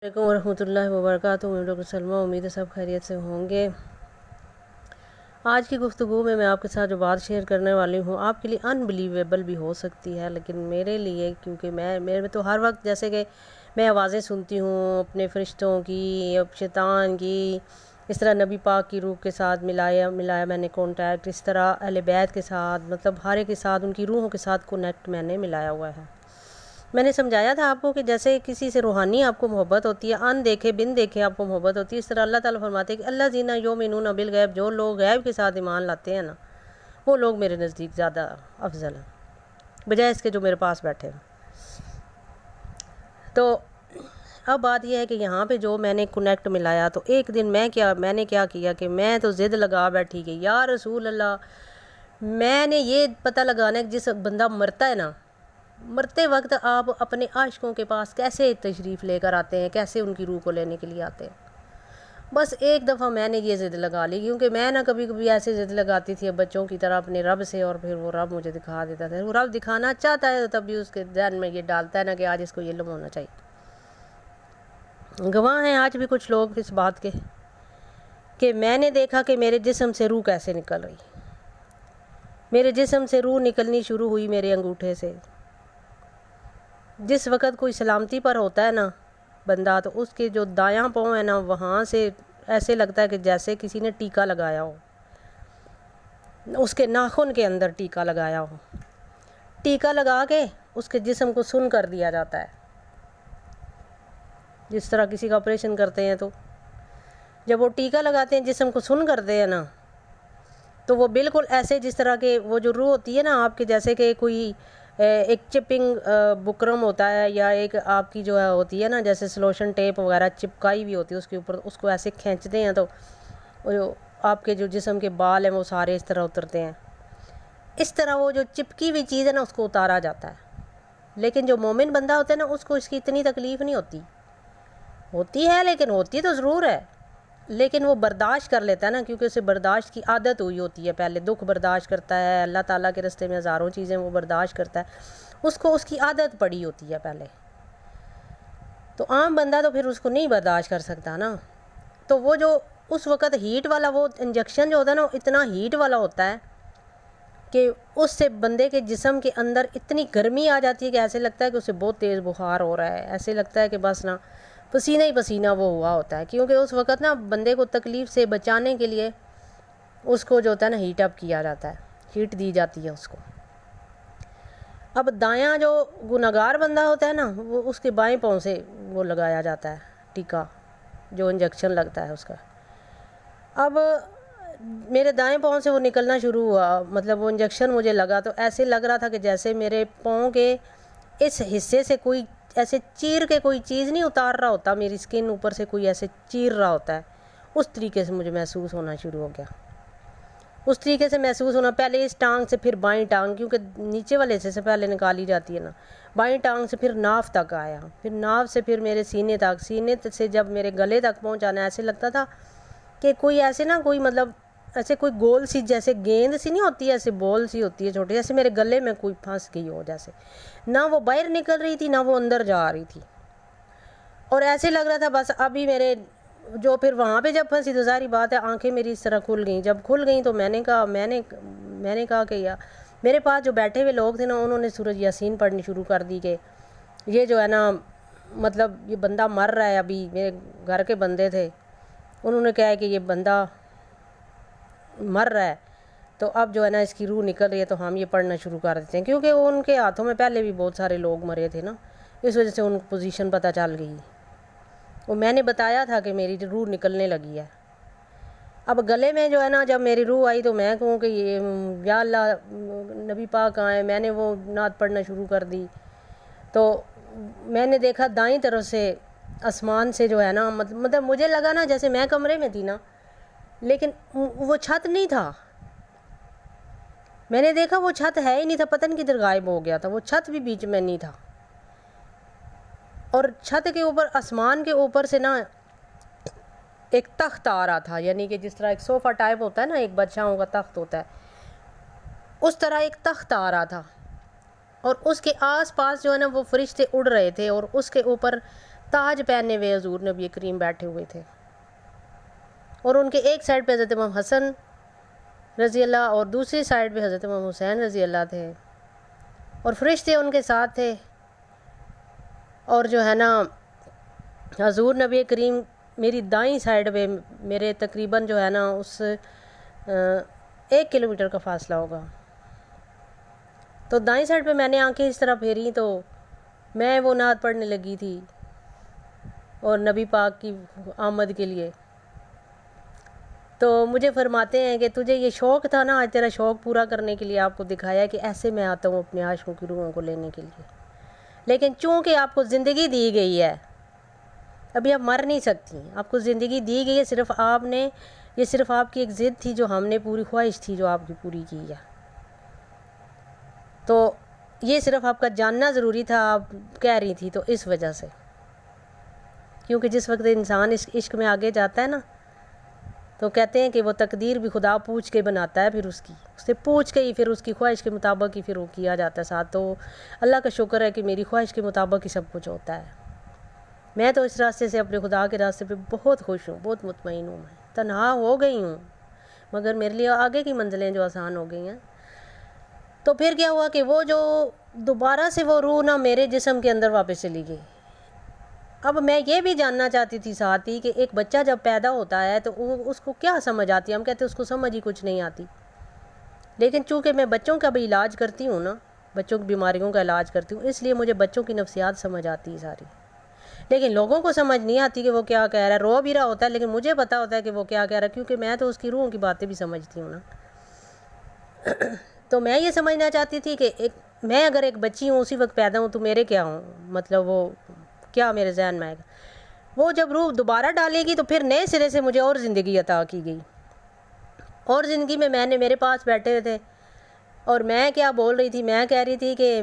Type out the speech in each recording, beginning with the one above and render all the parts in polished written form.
علیکم ورحمۃ اللہ وبرکاتہ۔ میں ڈاکٹر سلمیٰ، امید ہے سب خیریت سے ہوں گے۔ آج کی گفتگو میں آپ کے ساتھ جو بات شیئر کرنے والی ہوں آپ کے لیے انبلیویبل بھی ہو سکتی ہے، لیکن میرے لیے، کیونکہ میرے تو ہر وقت جیسے کہ میں آوازیں سنتی ہوں اپنے فرشتوں کی، شیطان کی، اس طرح نبی پاک کی روح کے ساتھ ملایا میں نے کانٹیکٹ، اس طرح اہل بیت کے ساتھ، مطلب ہر ایک کے ساتھ، ان کی روحوں کے ساتھ کنیکٹ میں نے ملایا ہوا ہے۔ میں نے سمجھایا تھا آپ کو کہ جیسے کسی سے روحانی آپ کو محبت ہوتی ہے، ان دیکھے بن دیکھے آپ کو محبت ہوتی ہے، اس طرح اللہ تعالیٰ فرماتے ہیں کہ اللہ زینہ یؤمنون بالغیب، جو لوگ غیب کے ساتھ ایمان لاتے ہیں نا، وہ لوگ میرے نزدیک زیادہ افضل ہیں بجائے اس کے جو میرے پاس بیٹھے ہیں۔ تو اب بات یہ ہے کہ یہاں پہ جو میں نے کنیکٹ ملایا، تو ایک دن میں نے کیا کیا کہ میں تو ضد لگا بیٹھی کہ یا رسول اللہ، میں نے یہ پتہ لگانا ہے کہ جس بندہ مرتا ہے نا، مرتے وقت آپ اپنے عاشقوں کے پاس کیسے تشریف لے کر آتے ہیں، کیسے ان کی روح کو لینے کے لیے آتے ہیں۔ بس ایک دفعہ میں نے یہ ضد لگا لی، کیونکہ میں نا کبھی کبھی ایسے ضد لگاتی تھی بچوں کی طرح اپنے رب سے، اور پھر وہ رب مجھے دکھا دیتا تھا۔ وہ رب دکھانا چاہتا ہے تب بھی اس کے ذہن میں یہ ڈالتا ہے نا کہ آج اس کو علم ہونا چاہیے۔ گواہ ہیں آج بھی کچھ لوگ اس بات کے کہ میں نے دیکھا کہ میرے جسم سے روح کیسے نکل رہی، میرے جسم سے روح نکلنی شروع ہوئی میرے انگوٹھے سے۔ جس وقت کوئی سلامتی پر ہوتا ہے نا بندہ، تو اس کے جو دایاں پاؤں ہے نا، وہاں سے ایسے لگتا ہے کہ جیسے کسی نے ٹیکا لگایا ہو، اس کے ناخن کے اندر ٹیکا لگایا ہو۔ ٹیکا لگا کے اس کے جسم کو سن کر دیا جاتا ہے، جس طرح کسی کا آپریشن کرتے ہیں، تو جب وہ ٹیکا لگاتے ہیں جسم کو سن کرتے ہیں نا، تو وہ بالکل ایسے جس طرح کے وہ جو روح ہوتی ہے نا آپ کے، جیسے کہ کوئی ایک چپنگ بکرم ہوتا ہے، یا ایک آپ کی جو ہے ہوتی ہے نا جیسے سلوشن ٹیپ وغیرہ چپکائی بھی ہوتی ہے اس کے اوپر، اس کو ایسے کھینچتے ہیں تو آپ کے جو جسم کے بال ہیں وہ سارے اس طرح اترتے ہیں۔ اس طرح وہ جو چپکی ہوئی چیز ہے نا اس کو اتارا جاتا ہے۔ لیکن جو مومن بندہ ہوتا ہے نا، اس کو اس کی اتنی تکلیف نہیں ہوتی ہے، لیکن ہوتی تو ضرور ہے، لیکن وہ برداشت کر لیتا ہے نا، کیونکہ اسے برداشت کی عادت ہوئی ہوتی ہے۔ پہلے دکھ برداشت کرتا ہے، اللہ تعالیٰ کے راستے میں ہزاروں چیزیں وہ برداشت کرتا ہے، اس کو اس کی عادت پڑی ہوتی ہے پہلے۔ تو عام بندہ تو پھر اس کو نہیں برداشت کر سکتا نا، تو وہ جو اس وقت ہیٹ والا وہ انجیکشن جو ہوتا ہے نا، وہ اتنا ہیٹ والا ہوتا ہے کہ اس سے بندے کے جسم کے اندر اتنی گرمی آ جاتی ہے کہ ایسے لگتا ہے کہ اسے بہت تیز بخار ہو رہا ہے، ایسے لگتا ہے کہ بس نا پسینہ ہی پسینہ وہ ہوا ہوتا ہے، کیونکہ اس وقت نا بندے کو تکلیف سے بچانے کے لیے اس کو جو ہوتا ہے نا ہیٹ اپ کیا جاتا ہے، ہیٹ دی جاتی ہے اس کو۔ اب دایاں جو گنہگار بندہ ہوتا ہے نا، وہ اس کے بائیں پاؤں سے وہ لگایا جاتا ہے ٹیکا، جو انجیکشن لگتا ہے اس کا۔ اب میرے دائیں پاؤں سے وہ نکلنا شروع ہوا، مطلب وہ انجیکشن مجھے لگا تو ایسے لگ رہا تھا کہ جیسے میرے پاؤں کے اس حصے سے کوئی ایسے چیر کے کوئی چیز نہیں اتار رہا ہوتا، میری سکن اوپر سے کوئی ایسے چیر رہا ہوتا ہے، اس طریقے سے مجھے محسوس ہونا شروع ہو گیا۔ اس طریقے سے محسوس ہونا، پہلے اس ٹانگ سے پھر بائیں ٹانگ، کیونکہ نیچے والے حصے سے پہلے نکالی جاتی ہے نا، بائیں ٹانگ سے پھر ناف تک آیا، پھر ناف سے پھر میرے سینے تک، سینے سے جب میرے گلے تک پہنچانا، ایسے لگتا تھا کہ کوئی ایسے نا کوئی مطلب ایسے کوئی گول سی جیسے گیند سی نہیں ہوتی، ایسے بال سی ہوتی ہے چھوٹی، جیسے میرے گلے میں کوئی پھنس گئی ہو جیسے، نہ وہ باہر نکل رہی تھی نہ وہ اندر جا رہی تھی، اور ایسے لگ رہا تھا بس ابھی میرے جو پھر وہاں پہ جب پھنسی تو ظاہری بات ہے آنکھیں میری اس طرح کھل گئیں۔ جب کھل گئیں تو میں نے کہا کہ یا میرے پاس جو بیٹھے ہوئے لوگ تھے نا، انہوں نے سورۃ یاسین پڑھنی شروع کر دی کہ یہ جو ہے نا مطلب یہ بندہ مر رہا ہے، ابھی میرے گھر کے بندے تھے، انہوں نے کہا ہے کہ یہ بندہ مر رہا ہے، تو اب جو ہے نا اس کی روح نکل رہی ہے، تو ہم یہ پڑھنا شروع کر دیتے ہیں، کیونکہ ان کے ہاتھوں میں پہلے بھی بہت سارے لوگ مرے تھے نا، اس وجہ سے ان کو پوزیشن پتہ چل گئی، وہ میں نے بتایا تھا کہ میری روح نکلنے لگی ہے۔ اب گلے میں جو ہے نا جب میری روح آئی تو میں کہوں کہ یہ یا اللہ نبی پاک کہاں ہے، میں نے وہ نعت پڑھنا شروع کر دی، تو میں نے دیکھا دائیں طرف سے آسمان سے جو ہے نا، مطلب مجھے لگا نا جیسے میں کمرے میں تھی نا، لیکن وہ چھت نہیں تھا، میں نے دیکھا وہ چھت ہے ہی نہیں تھا، پتہ نہیں کدھر غائب ہو گیا تھا، وہ چھت بھی بیچ میں نہیں تھا، اور چھت کے اوپر آسمان کے اوپر سے نا ایک تخت آ رہا تھا، یعنی کہ جس طرح ایک صوفہ ٹائپ ہوتا ہے نا، ایک بادشاہوں کا تخت ہوتا ہے، اس طرح ایک تخت آ رہا تھا، اور اس کے آس پاس جو ہے نا وہ فرشتے اڑ رہے تھے، اور اس کے اوپر تاج پہنے ہوئے حضور نبی کریم بیٹھے ہوئے تھے، اور ان کے ایک سائڈ پہ حضرت امام حسن رضی اللہ اور دوسری سائڈ پہ حضرت امام حسین رضی اللہ تھے، اور فرشتے ان کے ساتھ تھے، اور جو ہے نا حضور نبی کریم میری دائیں سائڈ پہ، میرے تقریباً جو ہے نا اس 1 کلومیٹر کا فاصلہ ہوگا، تو دائیں سائڈ پہ میں نے آنکھیں اس طرح پھیری تو میں وہ نعت پڑھنے لگی تھی اور نبی پاک کی آمد کے لیے. تو مجھے فرماتے ہیں کہ تجھے یہ شوق تھا نا، آج تیرا شوق پورا کرنے کے لیے آپ کو دکھایا کہ ایسے میں آتا ہوں اپنے عاشقوں کی روحوں کو لینے کے لیے، لیکن چونکہ آپ کو زندگی دی گئی ہے، ابھی آپ مر نہیں سکتی، آپ کو زندگی دی گئی ہے، صرف آپ نے، یہ صرف آپ کی ایک ضد تھی جو ہم نے پوری خواہش تھی جو آپ کی پوری کی ہے، تو یہ صرف آپ کا جاننا ضروری تھا، آپ کہہ رہی تھی تو اس وجہ سے، کیونکہ جس وقت انسان اس عشق میں آگے جاتا ہے نا تو کہتے ہیں کہ وہ تقدیر بھی خدا پوچھ کے بناتا ہے، پھر اس سے پوچھ کے ہی پھر اس کی خواہش کے مطابق ہی پھر وہ کیا جاتا ہے ساتھ. تو اللہ کا شکر ہے کہ میری خواہش کے مطابق ہی سب کچھ ہوتا ہے. میں تو اس راستے سے، اپنے خدا کے راستے پہ بہت خوش ہوں، بہت مطمئن ہوں، میں تنہا ہو گئی ہوں مگر میرے لیے آگے کی منزلیں جو آسان ہو گئی ہیں. تو پھر کیا ہوا کہ وہ جو دوبارہ سے وہ روح نا میرے جسم کے اندر واپس چلی گئی. اب میں یہ بھی جاننا چاہتی تھی ساتھ ہی کہ ایک بچہ جب پیدا ہوتا ہے تو اس کو کیا سمجھ آتی ہے؟ ہم کہتے ہیں اس کو سمجھ ہی کچھ نہیں آتی، لیکن چونکہ میں بچوں کا بھی علاج کرتی ہوں نا، بچوں کی بیماریوں کا علاج کرتی ہوں، اس لیے مجھے بچوں کی نفسیات سمجھ آتی ہے ساری. لیکن لوگوں کو سمجھ نہیں آتی کہ وہ کیا کہہ رہا ہے، رو بھی رہا ہوتا ہے لیکن مجھے پتا ہوتا ہے کہ وہ کیا کہہ رہا ہے، کیونکہ میں تو اس کی روحوں کی باتیں بھی سمجھتی ہوں نا. تو میں یہ سمجھنا چاہتی تھی کہ میں اگر ایک بچی ہوں، اسی وقت پیدا ہوں، تو میرے کیا ہوں، مطلب وہ کیا میرے ذہن میں آئے گا. وہ جب روح دوبارہ ڈالے گی تو پھر نئے سرے سے مجھے اور زندگی عطا کی گئی، اور زندگی میں نے میرے پاس بیٹھے ہوئے تھے اور میں کیا بول رہی تھی، میں کہہ رہی تھی کہ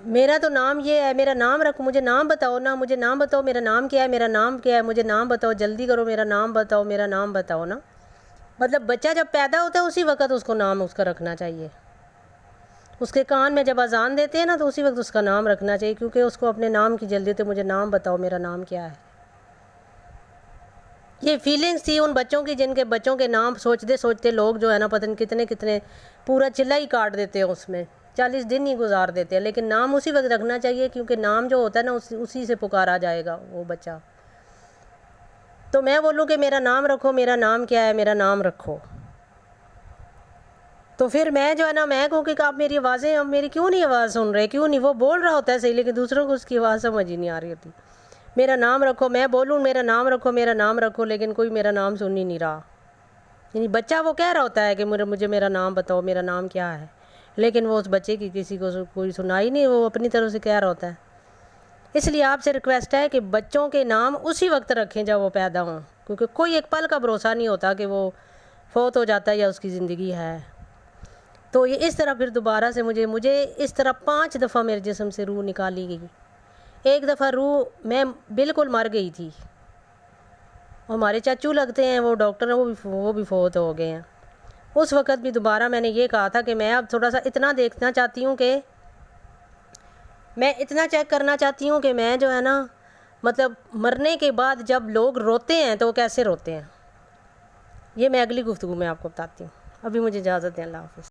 میرا تو نام یہ ہے، میرا نام رکھو، مجھے نام بتاؤ نا، مجھے نام بتاؤ، میرا نام کیا ہے، میرا نام کیا ہے، مجھے نام بتاؤ، جلدی کرو، میرا نام بتاؤ، میرا نام بتاؤ نا. مطلب بچہ جب پیدا ہوتا ہے اسی وقت اس کو نام اس کا رکھنا چاہیے، اس کے کان میں جب اذان دیتے ہیں نا تو اسی وقت اس کا نام رکھنا چاہیے، کیونکہ اس کو اپنے نام کی جلدی ہوتی ہے، مجھے نام بتاؤ، میرا نام کیا ہے. یہ فیلنگز تھی ان بچوں کی، جن کے بچوں کے نام سوچتے سوچتے لوگ جو ہے نا پتہ نہیں کتنے کتنے پورا چلا ہی کاٹ دیتے ہیں، اس میں 40 دن ہی گزار دیتے ہیں. لیکن نام اسی وقت رکھنا چاہیے، کیونکہ نام جو ہوتا ہے نا اسی سے پکارا جائے گا وہ بچہ. تو میں بولوں کہ میرا نام رکھو، میرا نام کیا ہے، میرا نام رکھو. تو پھر میں جو ہے نا، میں کہوں کہ آپ میری آوازیں، اب میری کیوں نہیں آواز سن رہے، کیوں نہیں؟ وہ بول رہا ہوتا ہے صحیح لیکن دوسروں کو اس کی آواز سمجھ ہی نہیں آ رہی ہوتی. میرا نام رکھو، میں بولوں میرا نام رکھو، میرا نام رکھو، لیکن کوئی میرا نام سن ہی نہیں رہا. یعنی بچہ وہ کہہ رہا ہوتا ہے کہ مجھے میرا نام بتاؤ، میرا نام کیا ہے، لیکن وہ اس بچے کی کسی کو کوئی سنائی نہیں، وہ اپنی طرف سے کہہ رہا ہوتا ہے. اس لیے آپ سے ریکویسٹ ہے کہ بچوں کے نام اسی وقت رکھیں جب وہ پیدا ہوں، کیونکہ کوئی ایک پل کا بھروسہ نہیں ہوتا کہ وہ فوت ہو جاتا ہے یا اس کی زندگی ہے. تو یہ اس طرح پھر دوبارہ سے مجھے اس طرح 5 دفعہ میرے جسم سے روح نکالی گئی. ایک دفعہ روح میں بالکل مر گئی تھی، ہمارے چچو لگتے ہیں وہ ڈاکٹر ہیں، وہ بھی فوت ہو گئے ہیں. اس وقت بھی دوبارہ میں نے یہ کہا تھا کہ میں اب تھوڑا سا اتنا دیکھنا چاہتی ہوں، کہ میں اتنا چیک کرنا چاہتی ہوں کہ میں جو ہے نا مطلب مرنے کے بعد جب لوگ روتے ہیں تو وہ کیسے روتے ہیں. یہ میں اگلی گفتگو میں آپ کو بتاتی ہوں. ابھی مجھے اجازت دیں، اللہ حافظ.